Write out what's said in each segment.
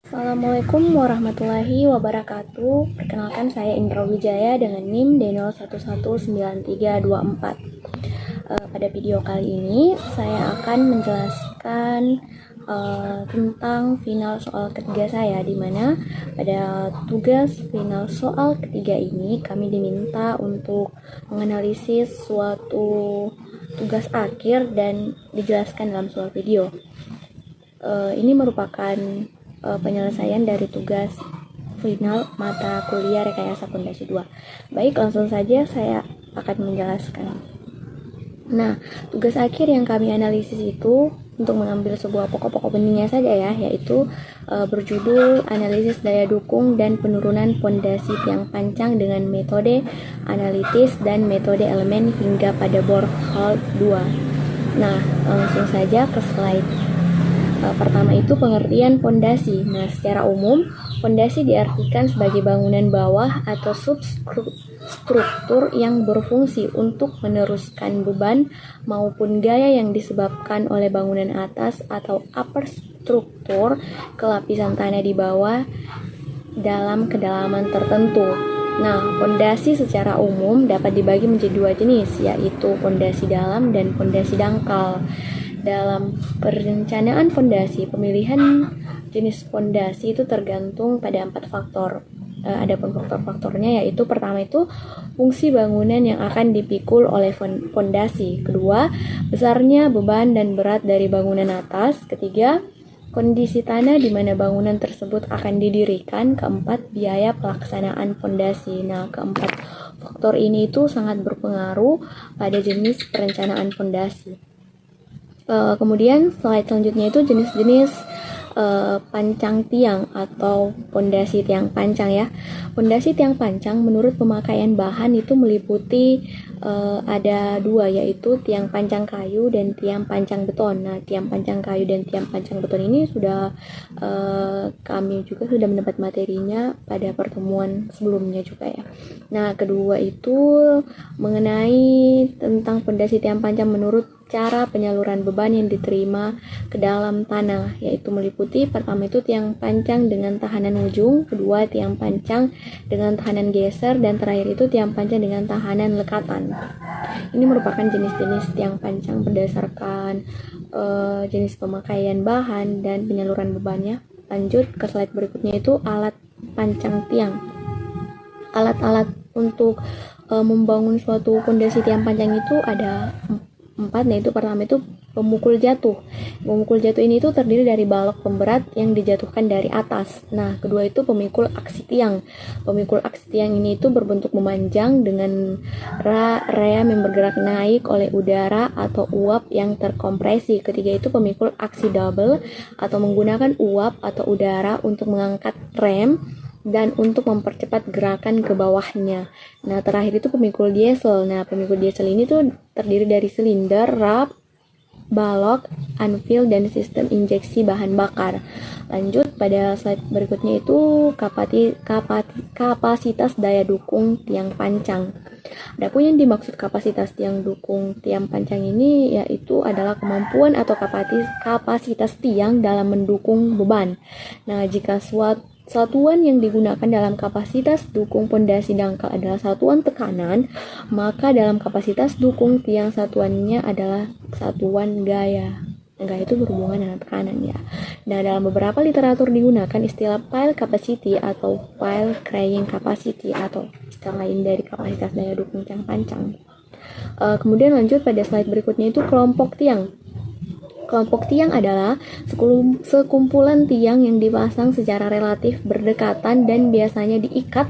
Assalamualaikum warahmatullahi wabarakatuh. Perkenalkan saya Indra Wijaya dengan NIM D011934. Pada video kali ini saya akan menjelaskan tentang final soal ketiga saya, di mana pada tugas final soal ketiga ini kami diminta untuk menganalisis suatu tugas akhir dan dijelaskan dalam suatu video. Ini merupakan penyelesaian dari tugas final mata kuliah Rekayasa Pondasi 2. Baik, langsung saja saya akan menjelaskan. Nah, tugas akhir yang kami analisis itu untuk mengambil sebuah pokok-pokok pentingnya saja ya, yaitu berjudul Analisis Daya Dukung dan Penurunan Pondasi Tiang Pancang dengan Metode Analitis dan Metode Elemen hingga pada Bornholm 2. Nah, langsung saja ke slide. Pertama itu pengertian pondasi. Nah, secara umum, pondasi diartikan sebagai bangunan bawah atau substruktur yang berfungsi untuk meneruskan beban maupun gaya yang disebabkan oleh bangunan atas atau upper struktur ke lapisan tanah di bawah dalam kedalaman tertentu. Nah, pondasi secara umum dapat dibagi menjadi dua jenis, yaitu pondasi dalam dan pondasi dangkal. Dalam perencanaan pondasi, pemilihan jenis pondasi itu tergantung pada 4 faktor. Adapun faktor-faktornya yaitu pertama itu fungsi bangunan yang akan dipikul oleh pondasi. Kedua, besarnya beban dan berat dari bangunan atas. Ketiga, kondisi tanah di mana bangunan tersebut akan didirikan. Keempat, biaya pelaksanaan pondasi. Nah, keempat faktor ini itu sangat berpengaruh pada jenis perencanaan pondasi. Kemudian slide selanjutnya itu jenis-jenis pancang tiang atau pondasi tiang pancang ya. Pondasi tiang pancang menurut pemakaian bahan itu meliputi ada dua, yaitu tiang pancang kayu dan tiang pancang beton. Nah, tiang pancang kayu dan tiang pancang beton ini sudah kami juga sudah mendapat materinya pada pertemuan sebelumnya juga ya. Nah, kedua itu mengenai tentang pondasi tiang pancang menurut cara penyaluran beban yang diterima ke dalam tanah, yaitu meliputi pertama itu tiang pancang dengan tahanan ujung, kedua tiang pancang dengan tahanan geser, dan terakhir itu tiang pancang dengan tahanan lekatan. Ini merupakan jenis-jenis tiang pancang berdasarkan jenis pemakaian bahan dan penyaluran bebannya. Lanjut ke slide berikutnya itu alat pancang tiang. Alat-alat untuk membangun suatu pondasi tiang pancang itu ada 4, yaitu pertama itu pemukul jatuh. Pemukul jatuh ini itu terdiri dari balok pemberat yang dijatuhkan dari atas. Nah, kedua itu pemikul aksi tiang. Pemikul aksi tiang ini itu berbentuk memanjang dengan rem yang bergerak naik oleh udara atau uap yang terkompresi. Ketiga itu pemikul aksi double atau menggunakan uap atau udara untuk mengangkat rem dan untuk mempercepat gerakan ke bawahnya. Nah, terakhir itu pemikul diesel. Nah, pemikul diesel ini tuh terdiri dari silinder, rap, balok, anvil, dan sistem injeksi bahan bakar. Lanjut pada slide berikutnya itu kapasitas daya dukung tiang pancang. Adapun yang dimaksud kapasitas tiang dukung tiang pancang ini yaitu adalah kemampuan atau kapasitas tiang dalam mendukung beban. Nah, jika satuan yang digunakan dalam kapasitas dukung pondasi dangkal adalah satuan tekanan, maka dalam kapasitas dukung tiang satuannya adalah satuan gaya. Gaya itu berhubungan dengan tekanan ya. Nah, dalam beberapa literatur digunakan istilah pile capacity atau pile carrying capacity atau istilah lain dari kapasitas daya dukung tiang pancang. Kemudian lanjut pada slide berikutnya itu kelompok tiang. Kelompok tiang adalah sekumpulan tiang yang dipasang secara relatif berdekatan dan biasanya diikat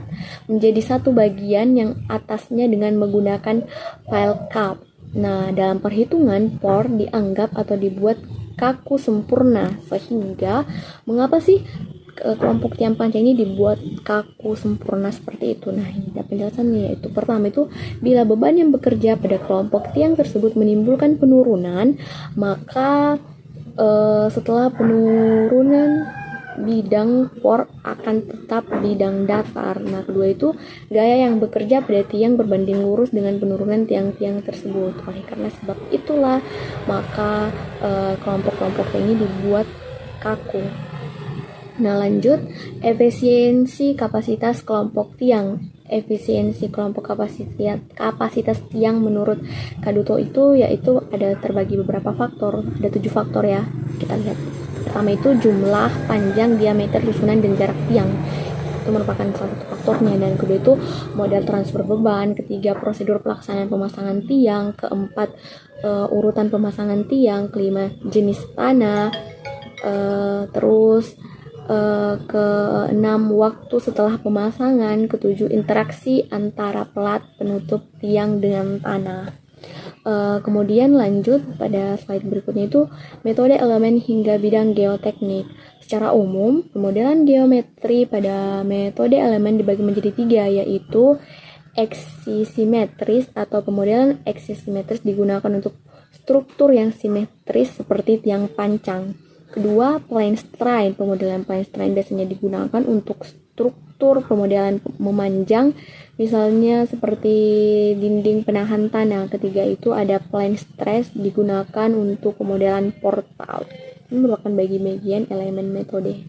menjadi satu bagian yang atasnya dengan menggunakan pile cap. Nah, dalam perhitungan POR dianggap atau dibuat kaku sempurna, sehingga mengapa sih kelompok tiang pancang ini dibuat kaku sempurna seperti itu? Nah, ini ada penjelasannya, yaitu pertama itu bila beban yang bekerja pada kelompok tiang tersebut menimbulkan penurunan, maka setelah penurunan bidang POR akan tetap bidang datar. Nah, kedua itu gaya yang bekerja pada tiang berbanding lurus dengan penurunan tiang-tiang tersebut. Oleh karena sebab itulah maka kelompok-kelompok ini dibuat kaku. Nah, lanjut, efisiensi kapasitas kelompok tiang. Efisiensi kelompok kapasitas tiang menurut Kaduto itu yaitu ada terbagi beberapa faktor, ada 7 faktor ya. Kita lihat. Pertama itu jumlah, panjang, diameter, susunan, dan jarak tiang. Itu merupakan salah satu faktornya. Dan kedua itu model transfer beban, ketiga prosedur pelaksanaan pemasangan tiang, keempat urutan pemasangan tiang, kelima jenis tanah, terus keenam waktu setelah pemasangan, ketujuh interaksi antara pelat penutup tiang dengan tanah. Kemudian lanjut pada slide berikutnya itu metode elemen hingga bidang geoteknik. Secara umum, pemodelan geometri pada metode elemen dibagi menjadi 3, yaitu eksisimetris atau pemodelan eksisimetris digunakan untuk struktur yang simetris seperti tiang pancang. Kedua, plane strain. Pemodelan plane strain biasanya digunakan untuk struktur pemodelan memanjang, misalnya seperti dinding penahan tanah. Ketiga itu ada plane stress digunakan untuk pemodelan portal. Ini merupakan bagian elemen metode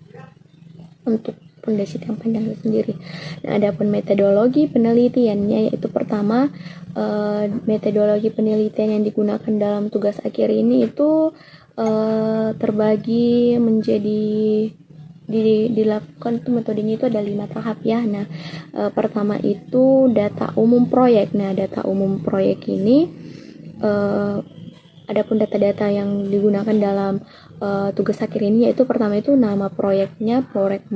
untuk pondasi tiang panjang sendiri. Nah, adapun metodologi penelitiannya yaitu pertama, metodologi penelitian yang digunakan dalam tugas akhir ini itu terbagi menjadi dilakukan itu metodenya itu ada 5 tahap ya. Nah, pertama itu data umum proyek. Nah, data umum proyek ini adapun data-data yang digunakan dalam tugas akhir ini yaitu pertama itu nama proyeknya, proyek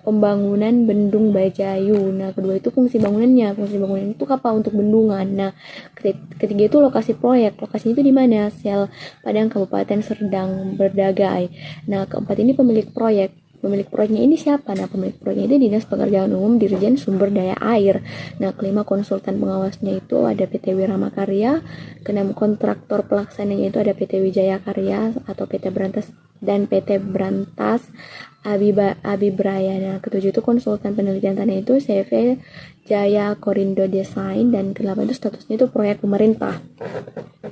pembangunan Bendung Bajayu. Nah, kedua itu fungsi bangunannya. Fungsi bangunan itu apa? Untuk bendungan. Nah, ketiga itu lokasi proyek. Lokasinya itu di mana? Sel Padang, Kabupaten Serdang Berdagai. Nah, keempat ini pemilik proyek. Pemilik proyeknya ini siapa? Nah, pemilik proyeknya itu Dinas Pekerjaan Umum Dirjen Sumber Daya Air. Nah, kelima konsultan pengawasnya itu ada PT Wirama Karya. Keenam kontraktor pelaksananya itu ada PT Wijaya Karya atau PT Berantas dan PT Berantas Abibraya. Nah, ketujuh itu konsultan penelitian tanah itu CV Jaya Korindo Desain, dan ke-8 itu statusnya itu proyek pemerintah.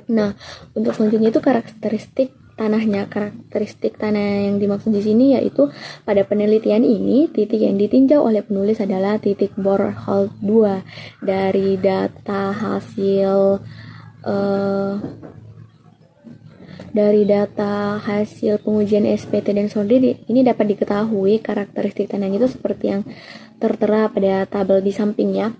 Nah, untuk selanjutnya itu karakteristik tanahnya. Karakteristik tanah yang dimaksud di sini yaitu pada penelitian ini titik yang ditinjau oleh penulis adalah titik borehole 2 dari data hasil pengujian SPT dan sordir. Ini dapat diketahui karakteristik tanahnya itu seperti yang tertera pada tabel di samping ya.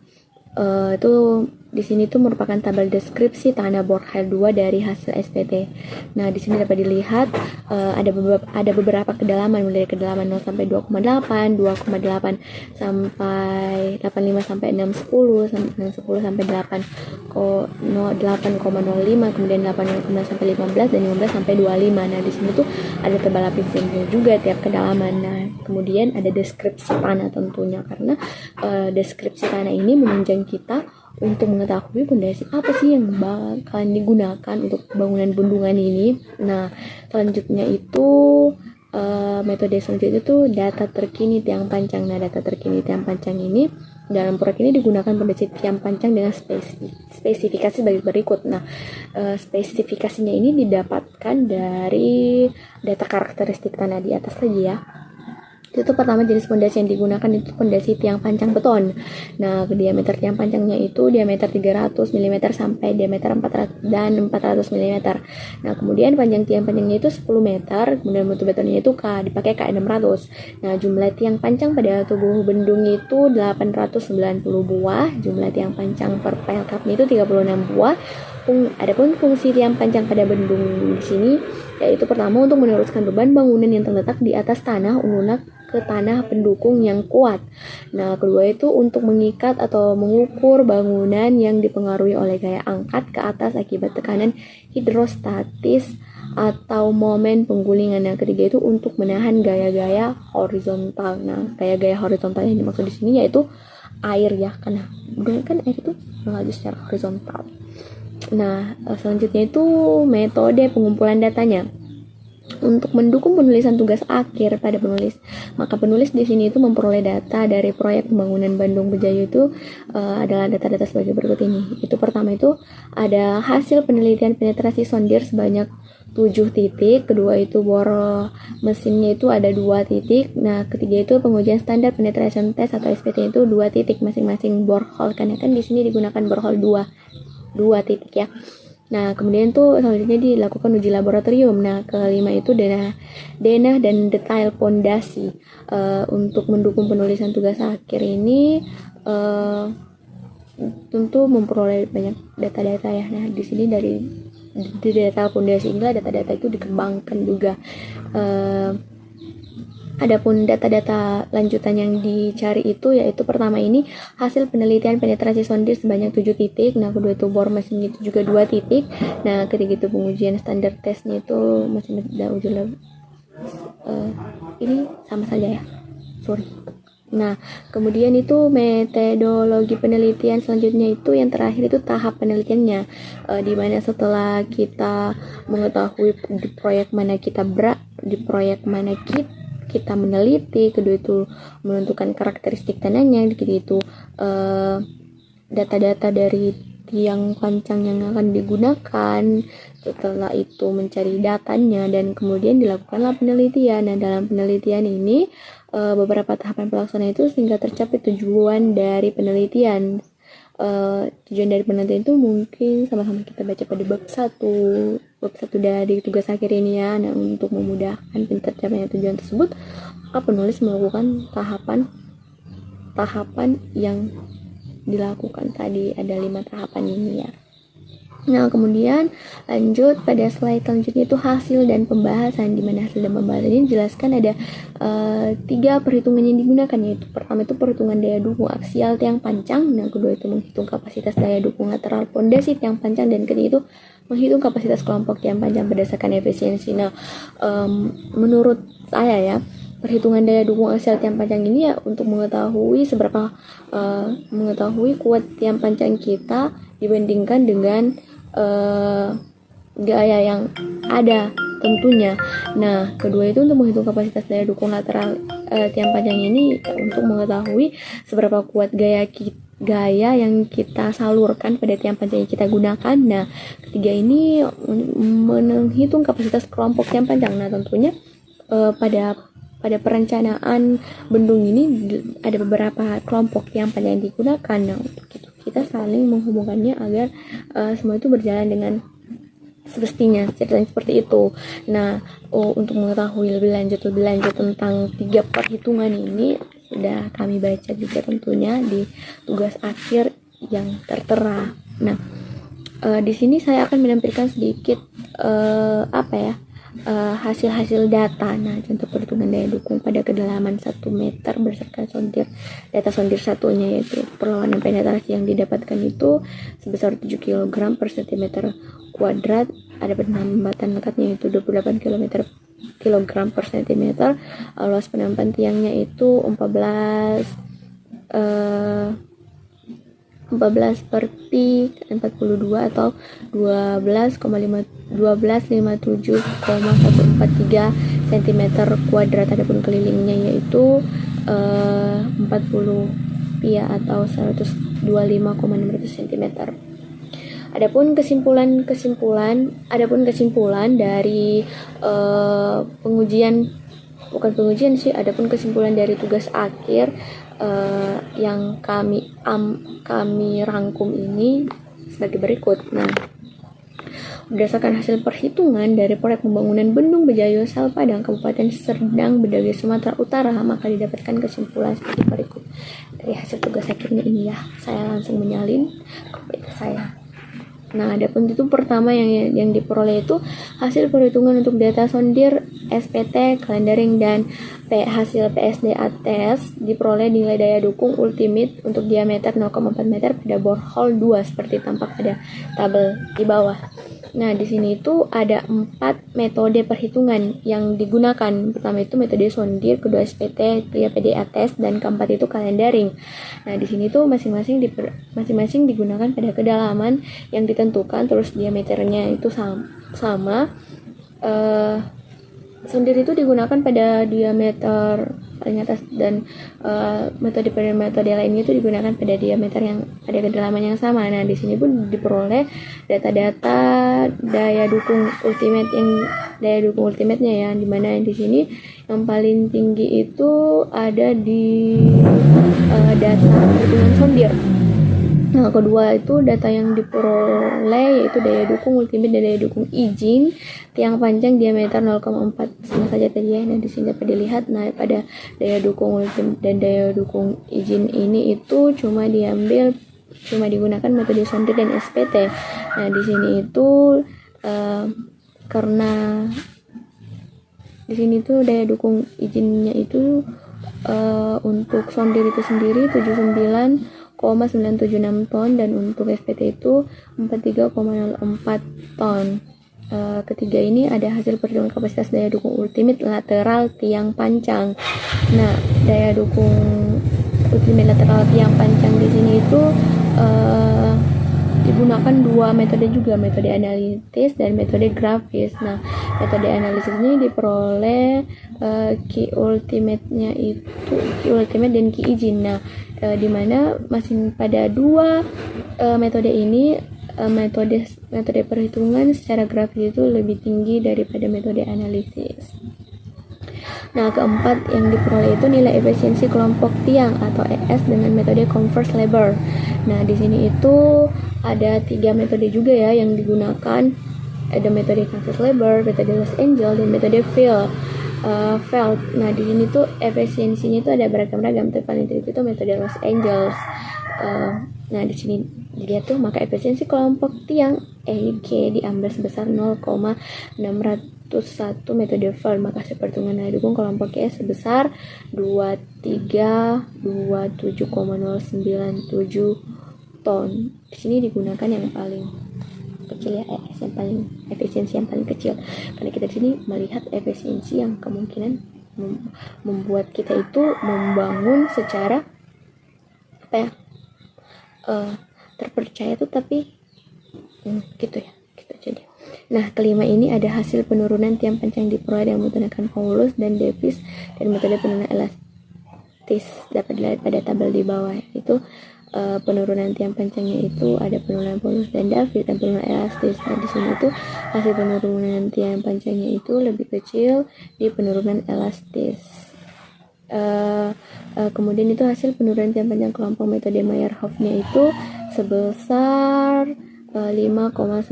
Itu di sini tuh merupakan tabel deskripsi tanah borehole 2 dari hasil SPT. Nah, di sini dapat dilihat ada beberapa kedalaman, mulai dari kedalaman 0 sampai 2,8, 2,8 sampai 85 sampai 610, 610 sampai 8,05, kemudian 8,9 sampai 15 dan 15 sampai 25. Nah, di sini tuh ada tebal lapisnya juga tiap kedalaman. Nah, kemudian ada deskripsi tanah tentunya, karena deskripsi tanah ini menunjang kita untuk mengetahui fondasi apa sih yang bakalan digunakan untuk bangunan bendungan ini. Nah, selanjutnya itu metode selanjutnya itu data terkini tiang pancang. Nah, data terkini tiang pancang ini dalam proyek ini digunakan fondasi tiang pancang dengan spesifikasi sebagai berikut. Nah, spesifikasinya ini didapatkan dari data karakteristik tanah di atas tadi ya. Itu pertama jenis pondasi yang digunakan itu pondasi tiang pancang beton. Nah, diameter tiang pancangnya itu diameter 300 mm sampai diameter 400 mm. Nah, kemudian panjang tiang pancangnya itu 10 meter, kemudian mutu betonnya itu dipakai K600. Nah, jumlah tiang pancang pada tubuh bendung itu 890 buah, jumlah tiang pancang per pelkapnya itu 36 buah. Adapun fungsi tiang pancang pada bendung di sini yaitu pertama untuk meneruskan beban bangunan yang terletak di atas tanah lunak ke tanah pendukung yang kuat. Nah, kedua itu untuk mengikat atau mengukur bangunan yang dipengaruhi oleh gaya angkat ke atas akibat tekanan hidrostatis atau momen penggulingan. Nah, ketiga itu untuk menahan gaya-gaya horizontal. Nah, gaya-gaya horizontal yang dimaksud di sini yaitu air ya, karena kan air itu melaju secara horizontal. Nah, selanjutnya itu metode pengumpulan datanya. Untuk mendukung penulisan tugas akhir pada penulis, maka penulis di sini itu memperoleh data dari proyek pembangunan Bendung Bajayu itu adalah data-data sebagai berikut ini. Itu pertama itu ada hasil penelitian penetrasi sondir sebanyak 7 titik, kedua itu bor mesinnya itu ada 2 titik, nah ketiga itu pengujian standar penetration test atau SPT itu 2 titik masing-masing borehole, karena kan di sini digunakan borehole 2 titik ya. Nah kemudian tuh selanjutnya dilakukan uji laboratorium. Nah kelima itu denah dan detail pondasi. Untuk mendukung penulisan tugas akhir ini tentu memperoleh banyak data-data ya. Nah di sini dari data pondasi inilah data-data itu dikembangkan juga. Adapun data-data lanjutan yang dicari itu yaitu pertama ini hasil penelitian penetrasi sondir sebanyak 7 titik. Nah kedua itu bor mesin itu juga 2 titik. Nah ketiga itu pengujian standar tesnya itu masih ada uji ini sama saja ya, sorry. Nah kemudian itu metodologi penelitian selanjutnya itu yang terakhir itu tahap penelitiannya, dimana setelah kita mengetahui di proyek mana kita kita meneliti, kedua itu menentukan karakteristik tanahnya, kedua itu data-data dari tiang pancang yang akan digunakan, setelah itu mencari datanya dan kemudian dilakukanlah penelitian. Nah dalam penelitian ini beberapa tahapan pelaksanaan itu sehingga tercapai tujuan dari penelitian. Tujuan dari penelitian itu mungkin sama-sama kita baca pada bab 1 dari tugas akhir ini ya. Nah untuk memudahkan pencapaian tujuan tersebut, maka penulis melakukan tahapan yang dilakukan tadi, ada 5 tahapan ini ya. Nah kemudian lanjut pada slide selanjutnya itu hasil dan pembahasan, di mana hasil dan pembahasan ini dijelaskan ada 3 perhitungan yang digunakan, yaitu pertama itu perhitungan daya dukung aksial tiang pancang, nah kedua itu menghitung kapasitas daya dukung lateral pondasi tiang pancang, dan ketiga itu menghitung kapasitas kelompok tiang pancang berdasarkan efisiensi. Nah menurut saya ya, perhitungan daya dukung aksial tiang pancang ini ya untuk mengetahui kuat tiang pancang kita dibandingkan dengan gaya yang ada tentunya. Nah kedua itu untuk menghitung kapasitas daya dukung lateral tiang pancang ini untuk mengetahui seberapa kuat gaya yang kita salurkan pada tiang pancang yang kita gunakan. Nah ketiga ini menghitung kapasitas kelompok tiang pancang. Nah tentunya pada perencanaan bendung ini ada beberapa kelompok tiang pancang yang digunakan. Nah untuk itu kita saling menghubungkannya agar semua itu berjalan dengan semestinya, ceritanya seperti itu. Nah untuk mengetahui lebih lanjut tentang 3 perhitungan ini sudah kami baca juga tentunya di tugas akhir yang tertera. Nah di sini saya akan menampilkan sedikit hasil-hasil data. Nah contoh perhitungan daya dukung pada kedalaman 1 meter berdasarkan data sondir satunya, yaitu perlawanan penetrasi yang didapatkan itu sebesar 7 kg per cm kuadrat, ada penambatan lekatnya itu 28 kg per cm, luas penampan tiangnya itu 14 per pi 42 atau 12,57,143 cm kuadrat. Adapun kelilingnya yaitu 40 pi atau 125,600 cm. Adapun kesimpulan dari adapun kesimpulan dari tugas akhir yang kami rangkum ini sebagai berikut. Nah, berdasarkan hasil perhitungan dari proyek pembangunan Bendung Bejayo Sel Padang Kabupaten Serdang Bedagai Sumatera Utara, maka didapatkan kesimpulan seperti berikut. Dari hasil tugas akhirnya ini ya, saya langsung menyalin komputer saya. Nah, adapun itu pertama yang diperoleh itu hasil perhitungan untuk data sondir, SPT, calendaring, dan hasil PSDA test diperoleh nilai daya dukung ultimate untuk diameter 0,4 meter pada borehole 2 seperti tampak pada tabel di bawah. Nah, di sini itu ada 4 metode perhitungan yang digunakan. Pertama itu metode sondir, kedua SPT, ketiga PDA test, dan keempat itu calendaring. Nah, di sini tuh masing-masing digunakan pada kedalaman yang ditentukan, terus diameternya itu sama. Sondir itu digunakan pada diameter paling atas, dan metode lainnya itu digunakan pada diameter yang pada kedalaman yang sama. Nah, di sini pun diperoleh data-data daya dukung ultimate-nya ya, dimana di sini yang paling tinggi itu ada di data perhitungan sondir. Nah, kedua itu data yang diperoleh yaitu daya dukung ultimate dan daya dukung izin tiang panjang diameter 0,4 sama saja tadi ya. Nah, di sini dapat dilihat, nah pada daya dukung ultimate dan daya dukung izin ini itu cuma digunakan metode sondir dan SPT. Nah, di sini itu karena di sini tuh daya dukung izinnya itu untuk sondir itu sendiri 79,976 ton dan untuk SPT itu 43,04 ton. Ketiga ini ada hasil perhitungan kapasitas daya dukung ultimate lateral tiang pancang. Nah, daya dukung ultimate lateral tiang pancang di sini itu digunakan dua metode juga, metode analitis dan metode grafis. Nah, metode analisis ini diperoleh key ultimate dan key izin. Nah, di mana masing pada dua metode ini metode perhitungan secara grafis itu lebih tinggi daripada metode analisis. Nah, keempat yang diperoleh itu nilai efisiensi kelompok tiang atau ES dengan metode converse Leber. Nah, di sini itu ada 3 metode juga ya yang digunakan. Ada metode converse Leber, metode Los Angeles, dan metode Feld. Nah, di sini tuh efisiensinya itu ada beragam-ragam, tapi paling tinggi itu metode Los Angeles. Nah, di sini dilihat tuh, maka efisiensi kelompok tiang EG diambil sebesar 0,601 metode Feld, maka hasil perhitungan daya dukung kelompok E sebesar 2327,097 ton. Di sini digunakan yang paling kecil ya, yang paling efisiensi yang paling kecil, karena kita di sini melihat efisiensi yang kemungkinan membuat kita itu membangun secara terpercaya tuh, tapi gitu ya, gitu jadi. Nah, kelima ini ada hasil penurunan tiang pancang diperoleh dengan menggunakan Paulus dan Davis dan metode penurunan elastis, dapat dilihat pada tabel di bawah. Itu penurunan tiang pancangnya itu ada penurunan Paulus dan Davis dan penurunan elastis. Nah, di sini itu hasil penurunan tiang pancangnya itu lebih kecil di penurunan elastis. Kemudian itu hasil penurunan tiang panjang kelompok metode Meyerhof-nya itu sebesar 5,98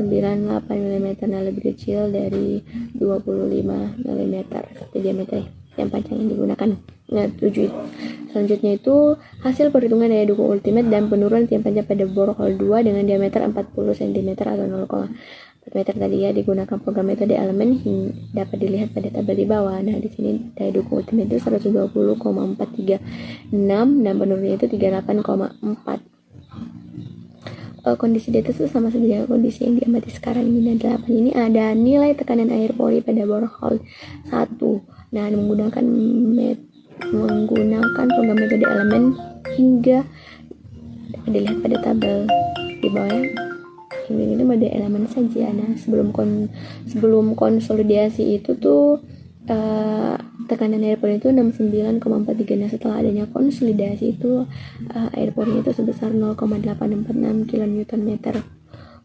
mm, nah lebih kecil dari 25 mm seperti diameter tiang panjang yang digunakan. Nah, 7 selanjutnya itu hasil perhitungan daya dukung ultimate dan penurunan tiang panjang pada borehole 2 dengan diameter 40 cm atau 0,4 meter tadi ya, digunakan program metode elemen dapat dilihat pada tabel di bawah. Nah, di sini daya dukung ultimate itu 120,436 dan penurunannya itu 38,4. Kondisi di atas itu sama saja dengan kondisi yang diamati sekarang ini. Nah, 8 ini ada nilai tekanan air pori pada borehole 1. Nah, menggunakan program metode elemen hingga dapat dilihat pada tabel di bawah ya. Ini metode elemen saja. Nah, sebelum konsolidasi itu tuh tekanan air pori itu 69,43. Nah, setelah adanya konsolidasi itu air pori itu sebesar 0,846 kN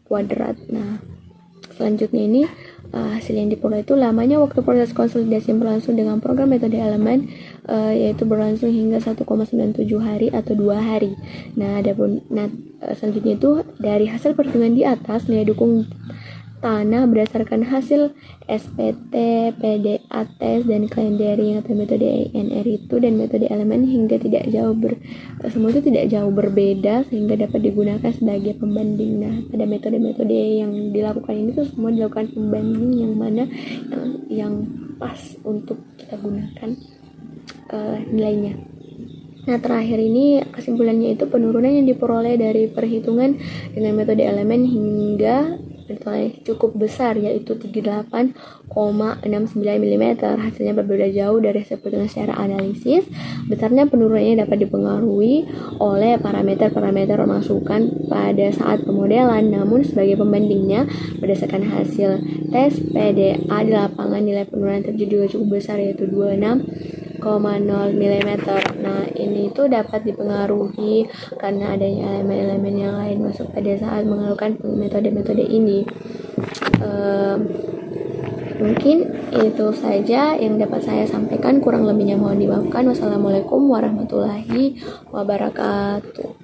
kuadrat. Nah, selanjutnya ini hasil yang diperoleh itu lamanya waktu proses konsolidasi yang berlangsung dengan program metode elemen yaitu berlangsung hingga 1,97 hari atau 2 hari. Nah, selanjutnya itu dari hasil perhitungan di atas nilai dukung tanah berdasarkan hasil SPT, PDA tes dan Clendening atau metode INR itu dan metode elemen hingga semua itu tidak jauh berbeda sehingga dapat digunakan sebagai pembanding. Nah, pada metode-metode yang dilakukan ini tuh semua dilakukan pembanding yang mana yang pas untuk kita gunakan nilainya. Nah, terakhir ini kesimpulannya itu penurunan yang diperoleh dari perhitungan dengan metode elemen hingga cukup besar, yaitu 38,69 mm. Hasilnya berbeda jauh dari hasil perhitungan secara analisis. Besarnya penurunannya dapat dipengaruhi oleh parameter-parameter masukan pada saat pemodelan. Namun sebagai pembandingnya, berdasarkan hasil tes PDA di lapangan, nilai penurunan terjadi juga cukup besar, yaitu 26 mm. Nah, ini tuh dapat dipengaruhi karena adanya elemen-elemen yang lain masuk pada saat mengalukan metode-metode ini. Mungkin itu saja yang dapat saya sampaikan, kurang lebihnya mohon dimaafkan. Wassalamualaikum warahmatullahi wabarakatuh.